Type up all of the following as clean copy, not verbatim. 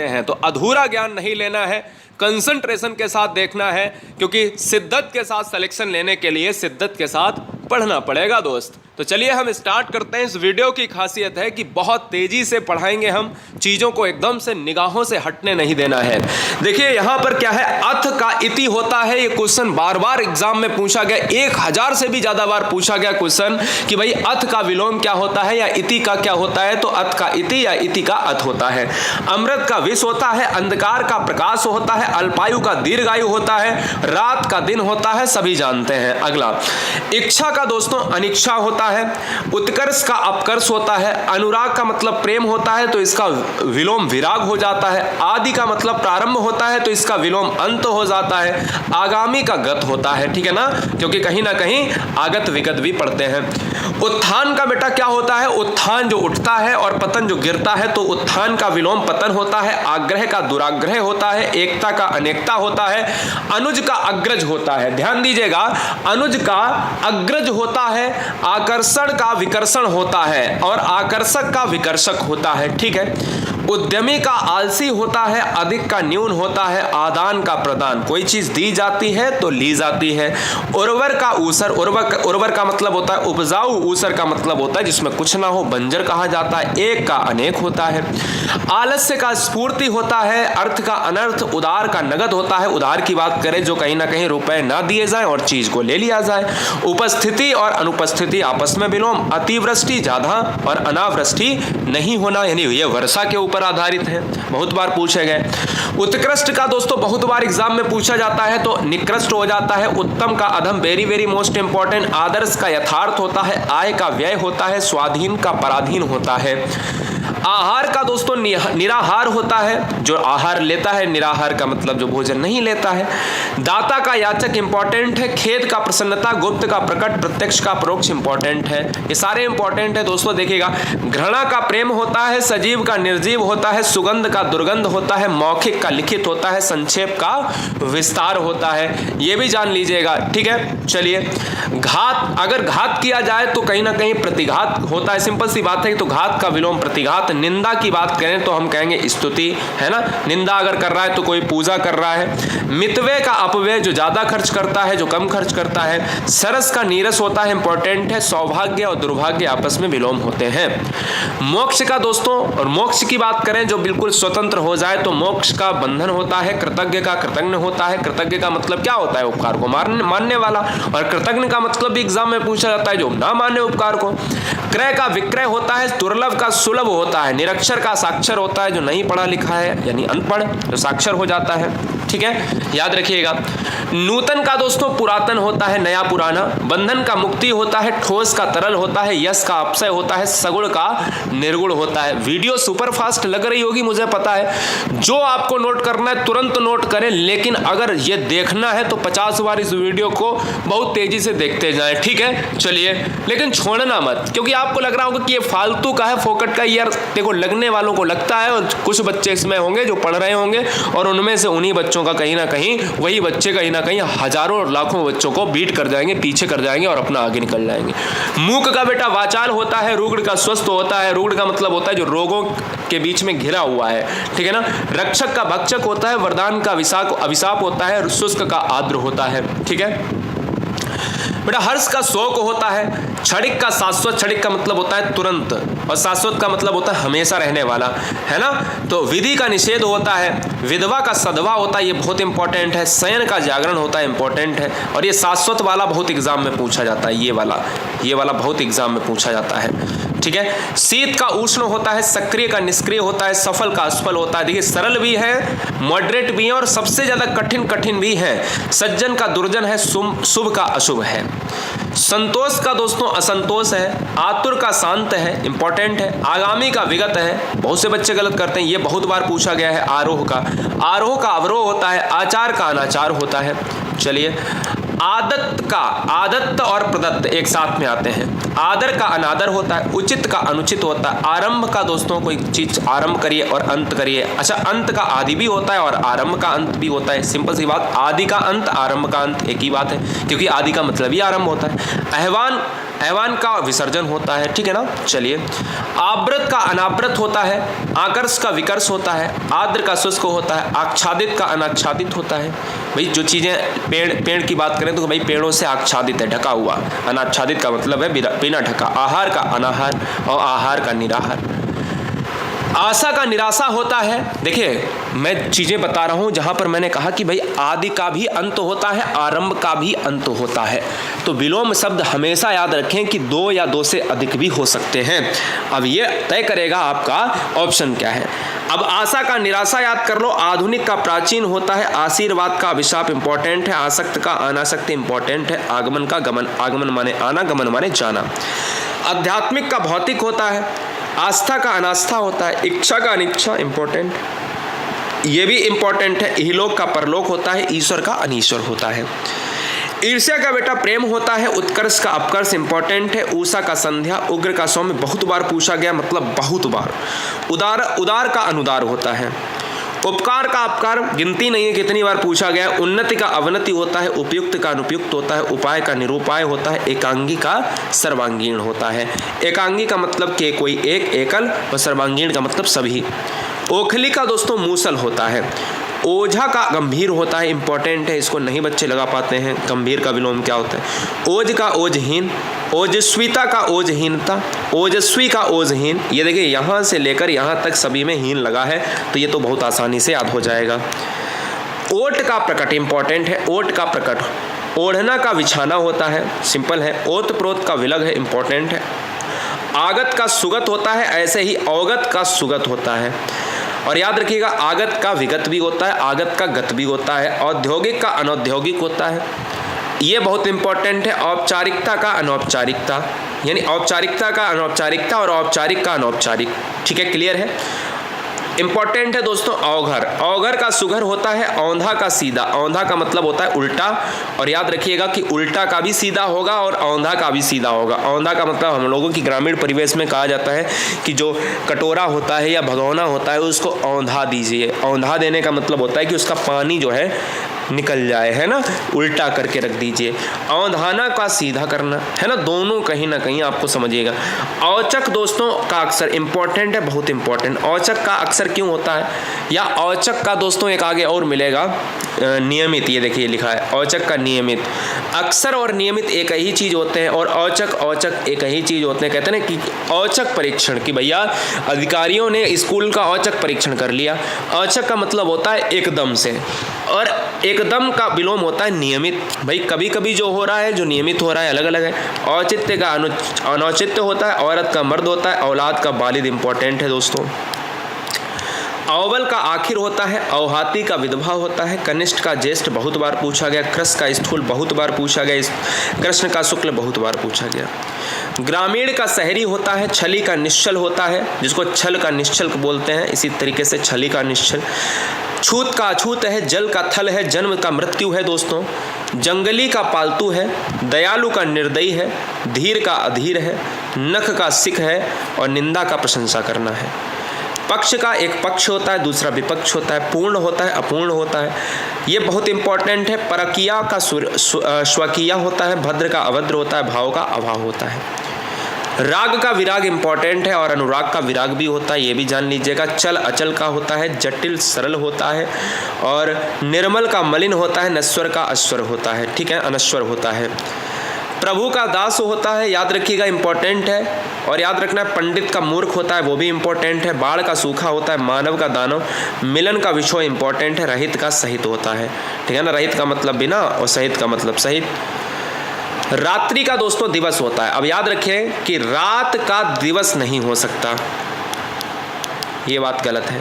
हैं। तो अधूरा ज्ञान नहीं लेना है, कंसंट्रेशन के साथ देखना है, क्योंकि शिद्दत के साथ सिलेक्शन लेने के लिए शिद्दत के साथ पढ़ना पड़ेगा दोस्त। तो चलिए हम स्टार्ट करते हैं। इस वीडियो की खासियत है कि बहुत तेजी से पढ़ाएंगे हम, चीज़ों को एकदम से निगाहों से हटने नहीं देना है। देखिए यहाँ पर क्या है, अथ का इति होता है। ये क्वेश्चन बार बार एग्जाम में पूछा गया, 1000 से भी ज़्यादा बार पूछा गया क्वेश्चन कि भाई अथ का विलोम क्या होता है या इति का क्या होता है। तो अथ का इति या इति का अथ होता है। अमृत का विष होता है, अंधकार का प्रकाश होता है, अल्पायु का दीर्घायु होता है, रात का दिन होता है, सभी जानते हैं। अगला इच्छा का दोस्तों अनिच्छा होता है, उत्कर्ष का अपकर्ष होता है, अनुराग का मतलब प्रेम होता है तो इसका विलोम विराग हो जाता है, आदि का मतलब प्रारंभ होता है तो इसका विलोम अंत हो जाता है, आगामी का गत होता है, ठीक है ना, क्योंकि कहीं ना कहीं आगत विगत भी पढ़ते हैं। उत्थान का बेटा क्या होता है, उत्थान जो उठता है और पतन जो गिरता है, तो उत्थान का विलोम पतन होता है, आग्रह का दुराग्रह होता है, एकता का अनेकता होता है, अनुज का अग्रज होता है। ध्यान दीजिएगा, अनुज का अग्रज होता है, आकर्षण का विकर्षण होता है और आकर्षक का विकर्षक होता है, ठीक है। उद्यमी का आलसी होता है, अधिक का न्यून होता है, आदान का प्रदान, कोई चीज दी जाती है तो ली जाती है। उर्वर का ऊसर, उर्वर का मतलब होता है उपजाऊ, ऊसर का मतलब होता है जिसमें कुछ ना हो, बंजर कहा जाता है। एक का अनेक होता है। आलस्य का स्फूर्ति होता है, अर्थ का अनर्थ, उदार का नगद होता है। उदार की बात करें जो कहीं ना कहीं रुपए ना दिए जाए और चीज को ले लिया जाए। उपस्थिति और अनुपस्थिति आपस में विलोम, अतिवृष्टि ज्यादा और अनावृष्टि नहीं होना, यानी ये वर्षा के ऊपर आधारित है, बहुत बार पूछे गए। उत्कृष्ट का दोस्तों बहुत बार एग्जाम में पूछा जाता है तो निकृष्ट हो जाता है। उत्तम का अधम, वेरी वेरी मोस्ट इंपॉर्टेंट। आदर्श का यथार्थ होता है, आय का व्यय होता है, स्वाधीन का पराधीन होता है। आहार का दोस्तों निराहार होता है, जो आहार लेता है, निराहार का मतलब जो भोजन नहीं लेता है। दाता का याचक इंपॉर्टेंट है, खेद का प्रसन्नता, गुप्त का प्रकट, प्रत्यक्ष का परोक्ष इंपॉर्टेंट है। ये सारे इंपॉर्टेंट है दोस्तों। देखिएगा, घृणा का प्रेम होता है, सजीव का निर्जीव होता है, सुगंध का दुर्गंध होता है, मौखिक का लिखित होता है, संक्षेप का विस्तार होता है, ये भी जान लीजिएगा, ठीक है। चलिए, घात, अगर घात किया जाए तो कहीं ना कहीं प्रतिघात होता है, सिंपल सी बात है। तो घात का विलोम प्रतिघात। निंदा की बात करें तो हम कहेंगे स्तुति, है ना, निंदा अगर कर रहा है तो कोई पूजा कर रहा है। मितव्यय का अपव्यय, जो ज्यादा खर्च करता है, जो कम खर्च करता है। सरस का नीरस होता है, इंपॉर्टेंट है। सौभाग्य और दुर्भाग्य आपस में विलोम होते हैं। मोक्ष का दोस्तों, और मोक्ष की बात करें जो बिल्कुल स्वतंत्र हो जाए तो मोक्ष का बंधन होता है। कृतज्ञ का कृतज्ञ होता है। कृतज्ञ का मतलब क्या होता है, उपकार को मानने वाला, और कृतज्ञ का मतलब भी एग्जाम में पूछा जाता है जो ना माने उपकार को। क्रय का विक्रय होता है, दुर्लभ का सुलभ होता है, निरक्षर का साक्षर होता है, जो नहीं पढ़ा लिखा है यानी अनपढ़, जो साक्षर हो जाता है, ठीक है, याद रखिएगा। नूतन का दोस्तों पुरातन होता है, नया पुराना। बंधन का मुक्ति होता है, ठोस का तरल होता है, यश का अपसय होता है, सगुण का निर्गुण होता है। वीडियो सुपर फास्ट लग रही होगी मुझे पता है, जो आपको नोट करना है तुरंत नोट करें, लेकिन अगर ये देखना है तो 50 बार इस वीडियो को बहुत तेजी से देखते जाएं, ठीक है। चलिए, लेकिन छोड़ना मत, क्योंकि आपको लग रहा होगा कि ये फालतू का है, फोकट का। यार देखो, लगने वालों को लगता है, और कुछ बच्चे इसमें होंगे जो पढ़ रहे होंगे, और उनमें से उन्हीं बच्चों का कहीं ना कहीं, वही बच्चे कहीं ना कहीं हजारों और लाखों बच्चों को बीट कर जाएंगे, पीछे कर जाएंगे और अपना आगे निकल जाएंगे। मूक का बेटा वाचाल होता है, रुग्ण का स्वस्थ होता है। रुग्ण का मतलब होता है जो रोगों के बीच में घिरा हुआ है, ठीक है ना। रक्षक का भक्षक होता है, वरदान का अभिशाप होता है, शुष्क का आर्द्र होता है, ठीक है बेटा। हर्ष का शोक होता है। क्षणिक का शाश्वत, क्षणिक का मतलब होता है तुरंत, और शाश्वत का मतलब होता है हमेशा रहने वाला, है ना। तो विधि का निषेध होता है, विधवा का सधवा होता है, ये बहुत इंपॉर्टेंट है। शयन का जागरण होता है, इंपॉर्टेंट है। और ये शाश्वत वाला बहुत एग्जाम में पूछा जाता है, ये वाला बहुत एग्जाम में पूछा जाता है, ठीक है। शीत का उष्ण होता है, सक्रिय का निष्क्रिय होता है, सफल का असफल होता है। देखिए, सरल भी है, मॉडरेट भी है, और सबसे ज्यादा कठिन भी है। सज्जन का दुर्जन है, शुभ का अशुभ है। संतोष का दोस्तों असंतोष है। आतुर का शांत है, इंपॉर्टेंट है। आगामी का विगत है, बहुत से बच्चे गलत करते हैं, ये बहुत बार पूछा गया है। आरोह का अवरोह होता है। आचार का अनाचार होता है। चलिए, आदत्त और प्रदत्त एक साथ में आते हैं। आदर का अनादर होता है, उचित का अनुचित होता है। आरंभ का दोस्तों कोई चीज आरंभ करिए और अंत करिए। अच्छा, अंत का आदि भी होता है और आरंभ का अंत भी होता है। सिंपल सी बात, आदि का अंत, आरंभ का अंत एक ही बात है, क्योंकि आदि का मतलब ही आरंभ होता है। ऐवान का विसर्जन होता है, ठीक है ना। चलिए, आवृत का अनावृत होता है, आकर्ष का विकर्ष होता है, आर्द्र का शुष्क होता है, आच्छादित का अनाच्छादित होता है। भाई जो चीज़ें पेड़ की बात करें तो भाई पेड़ों से आच्छादित है, ढका हुआ। अनाच्छादित का मतलब है बिना ढका। आहार का अनाहार और आहार का निराहार। आशा का निराशा होता है। देखिए मैं चीज़ें बता रहा हूँ जहाँ पर मैंने कहा कि भाई आदि का भी अंत होता है, आरंभ का भी अंत होता है। तो विलोम शब्द हमेशा याद रखें कि 2 या 2 से अधिक भी हो सकते हैं। अब ये तय करेगा आपका ऑप्शन क्या है। अब आशा का निराशा याद कर लो। आधुनिक का प्राचीन होता है, आशीर्वाद का अभिशाप इंपॉर्टेंट है, आसक्त का अनासक्त इंपॉर्टेंट है, आगमन का गमन, आगमन माने आना, गमन माने जाना। आध्यात्मिक का भौतिक होता है, आस्था का अनास्था होता है, इच्छा का अनिच्छा इंपॉर्टेंट, ये भी इंपॉर्टेंट है। इहलोक का परलोक होता है, ईश्वर का अनीश्वर होता है। ईर्ष्या का बेटा प्रेम होता है, उत्कर्ष का अपकर्ष इंपॉर्टेंट है, ऊषा का संध्या, उग्र का सौम्य बहुत बार पूछा गया, मतलब बहुत बार। उदार का अनुदार होता है, उपकार का अपकार गिनती नहीं है कितनी बार पूछा गया। उन्नति का अवनति होता है, उपयुक्त का अनुपयुक्त होता है, उपाय का निरुपाय होता है, एकांगी का सर्वांगीण होता है। एकांगी का मतलब के कोई एक, एकल, और सर्वांगीण का मतलब सभी। ओखली का दोस्तों मूसल होता है। ओझा का गंभीर होता है, इंपॉर्टेंट है, इसको नहीं बच्चे लगा पाते हैं। गंभीर का विलोम क्या होता है। ओज का ओजहीन, ओजस्विता का ओजहीनता, ओजस्वी का ओजहीन। ये देखिए यहाँ से लेकर यहाँ तक सभी में हीन लगा है, तो ये तो बहुत आसानी से याद हो जाएगा। ओट का प्रकट इंपॉर्टेंट है, ओट का प्रकट। ओढ़ना का बिछाना होता है, सिंपल है। ओत प्रोत का विलग है, इंपॉर्टेंट है। आगत का सुगत होता है, ऐसे ही अवगत का सुगत होता है। और याद रखिएगा आगत का विगत भी होता है, आगत का गत भी होता है। औद्योगिक का अनौद्योगिक होता है, ये बहुत इंपॉर्टेंट है। औपचारिकता का अनौपचारिकता, यानी औपचारिकता का अनौपचारिकता और औपचारिक का अनौपचारिक, ठीक है, क्लियर है। इंपॉर्टेंट है दोस्तों अवघर। अवघर का सुघर होता है, औंधा का सीधा। औंधा का मतलब होता है उल्टा, और याद रखिएगा कि उल्टा का भी सीधा होगा और औंधा का भी सीधा होगा। औंधा का मतलब हम लोगों की ग्रामीण परिवेश में कहा जाता है कि जो कटोरा होता है या भगोना होता है उसको औंधा दीजिए। औंधा देने का मतलब होता है कि उसका पानी जो है निकल जाए, है ना, उल्टा करके रख दीजिए। औंधाना का सीधा करना, है ना, दोनों कहीं ना कहीं आपको समझिएगा। औचक दोस्तों का अक्षर इंपॉर्टेंट है, बहुत इंपॉर्टेंट। औचक का अक्षर क्यों होता है, या औचक का दोस्तों एक आगे और मिलेगा नियमित, ये देखिए लिखा है औचक का नियमित। अक्षर और नियमित एक ही चीज होते हैं, और औचक एक ही चीज होते हैं। कहते हैं ना कि औचक परीक्षण, कि भैया अधिकारियों ने स्कूल का औचक परीक्षण कर लिया। औचक का मतलब होता है एकदम से, और एकदम का विलोम होता है नियमित। भाई कभी कभी जो हो रहा है, जो नियमित हो रहा है, अलग अलग है। औचित्य का अनौचित्य होता है, औरत का मर्द होता है, औलाद का वालिद इंपॉर्टेंट है दोस्तों। अव्वल का आखिर होता है, अवहाती का विधवा होता है, कनिष्ठ का ज्येष्ठ बहुत बार पूछा गया, कृष्ण का स्थूल बहुत बार पूछा गया, कृष्ण का शुक्ल बहुत बार पूछा गया। ग्रामीण का शहरी होता है, छली का निश्चल होता है, जिसको छल का निश्चल बोलते हैं, इसी तरीके से छली का निश्चल। छूत का अछूत है, जल का थल है, जन्म का मृत्यु है दोस्तों। जंगली का पालतू है, दयालु का निर्दयी है, धीर का अधीर है, नख का सिख है, और निंदा का प्रशंसा करना है। पक्ष का एक पक्ष होता है, दूसरा विपक्ष होता है, पूर्ण होता है, अपूर्ण होता है, ये बहुत इंपॉर्टेंट है। परकीया का स्वकीया होता है, भद्र का अभद्र होता है, भाव का अभाव होता है। राग का विराग इंपॉर्टेंट है, और अनुराग का विराग भी होता है, ये भी जान लीजिएगा। चल अचल का होता है, जटिल सरल होता है, और निर्मल का मलिन होता है, नश्वर का अश्वर होता है, ठीक है, अनश्वर होता है। प्रभु का दास होता है, याद रखिएगा इंपॉर्टेंट है। और याद रखना पंडित का मूर्ख होता है, वो भी इंपॉर्टेंट है। बाढ़ का सूखा होता है, मानव का दानव। मिलन का विषय इंपॉर्टेंट है, रहित का सहित होता है, ठीक है ना, रहित का मतलब बिना और सहित का मतलब सहित। रात्रि का दोस्तों दिवस होता है। अब याद रखें कि रात का दिवस नहीं हो सकता, ये बात गलत है,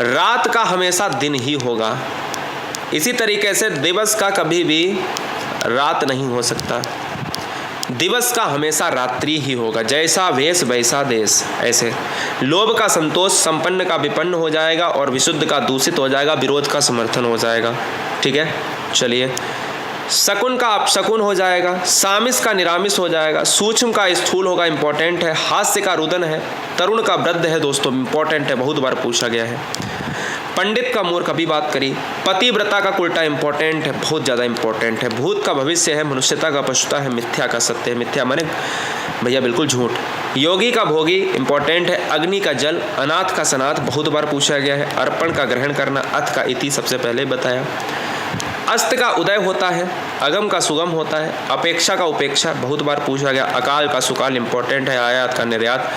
रात का हमेशा दिन ही होगा। इसी तरीके से दिवस का कभी भी रात नहीं हो सकता, दिवस का हमेशा रात्रि ही होगा। जैसा वेश वैसा देश, ऐसे। लोभ का संतोष, संपन्न का विपन्न हो जाएगा, और विशुद्ध का दूषित हो जाएगा, विरोध का समर्थन हो जाएगा, ठीक है। चलिए, शकुन का अपशकुन हो जाएगा, सामिस का निरामिस हो जाएगा, सूक्ष्म का स्थूल होगा, इंपॉर्टेंट है। हास्य का रुदन है, तरुण का वृद्ध है दोस्तों, इंपॉर्टेंट है, बहुत बार पूछा गया है। पंडित का मूर्ख अभी बात करी। पतिव्रता का उल्टा इंपॉर्टेंट है, बहुत ज़्यादा इंपॉर्टेंट है। भूत का भविष्य है, मनुष्यता का पशुता है, मिथ्या का सत्य है। मिथ्या माने भैया बिल्कुल झूठ। योगी का भोगी इंपॉर्टेंट है। अग्नि का जल, अनाथ का सनाथ बहुत बार पूछा गया है। अर्पण का ग्रहण करना, अथ का इति सबसे पहले बताया। अस्त का उदय होता है, अगम का सुगम होता है, अपेक्षा का उपेक्षा बहुत बार पूछा गया। अकाल का सुकाल इंपॉर्टेंट है, आयात का निर्यात।